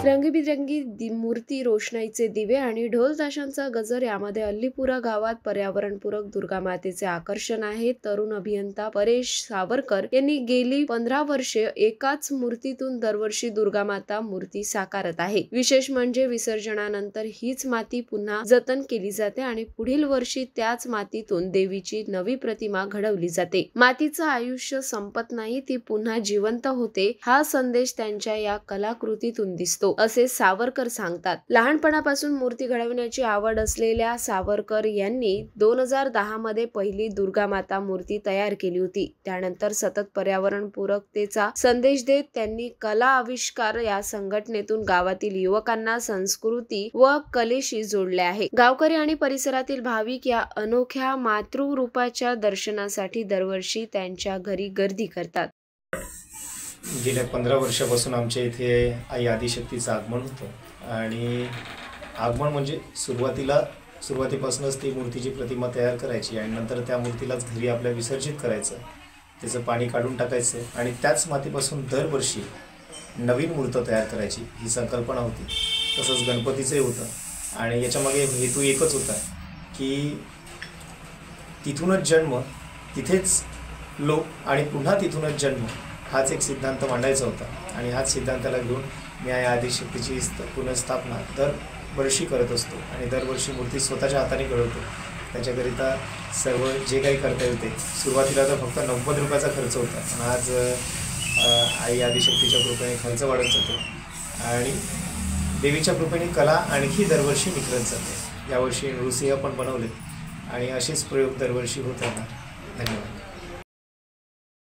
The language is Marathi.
रंगीबिरंगी मूर्ती, रोषणाईचे दिवे आणि ढोल ताशांचा गजर यामध्ये अल्लीपुरा गावात पर्यावरणपूरक दुर्गा मातेचे आकर्षण आहे। तरुण अभियंता परेश सावरकर यांनी गेली 15 वर्षे एकाच मूर्तीतून दरवर्षी दुर्गा माता मूर्ती साकारत आहे। विशेष म्हणजे विसर्जनानंतर हीच माती पुन्हा जतन केली जाते आणि पुढील वर्षी त्याच मातीतून देवीची नवी प्रतिमा घडवली जाते। मातीचं आयुष्य संपत नाही, ती पुन्हा जिवंत होते, हा संदेश त्यांच्या या कलाकृतीतून दिसतो असे सावरकर सांगतात। लहानपणापासून मूर्ती घडवण्याची आवड असलेल्या सावरकर यांनी 2010 मध्ये पहिली दुर्गा माता मूर्ती तयार केली होती। त्यानंतर सतत पर्यावरण पूरकतेचा संदेश देत त्यांनी कला आविष्कार या संघटनेतून गावातील युवकांना संस्कृती व कलेशी जोडले आहे। गावकरी आणि परिसरातील भाविक या अनोख्या मातृरूपाच्या दर्शनासाठी दरवर्षी त्यांच्या घरी गर्दी करतात। गेल्या 15 वर्षापासून आमच्या इथे आई आदिशक्तीचं आगमन होतं आणि आगमन म्हणजे सुरुवातीपासूनच ती मूर्तीची प्रतिमा तयार करायची आणि नंतर त्या मूर्तीलाच घरी आपल्या विसर्जित करायचं, त्याचं पाणी काढून टाकायचं आणि त्याच मातीपासून दरवर्षी नवीन मूर्त तयार करायची ही संकल्पना होती। तसंच गणपतीचंही होतं आणि याच्यामागे हेतू एकच होता की तिथूनच जन्म, तिथेच लोक आणि पुन्हा तिथूनच जन्म, हाच एक सिद्धांत मांडायचा होता आणि हाच सिद्धांताला घेऊन मी या आदिशक्तीची पुनर्स्थापना दरवर्षी करत असतो आणि दरवर्षी मूर्ती स्वतःच्या हाताने घडवतो। त्याच्याकरिता सर्व जे काही करता येते, सुरुवातीला तर फक्त 90 रुपयाचा खर्च होता, पण आज आई आदिशक्तीच्या कृपेने खर्च वाढत जातो आणि देवीच्या कृपेने कला आणखी दरवर्षी निखरत जाते। यावर्षी नृसिंह पण बनवले आणि असेच प्रयोग दरवर्षी होत राहणार। धन्यवाद।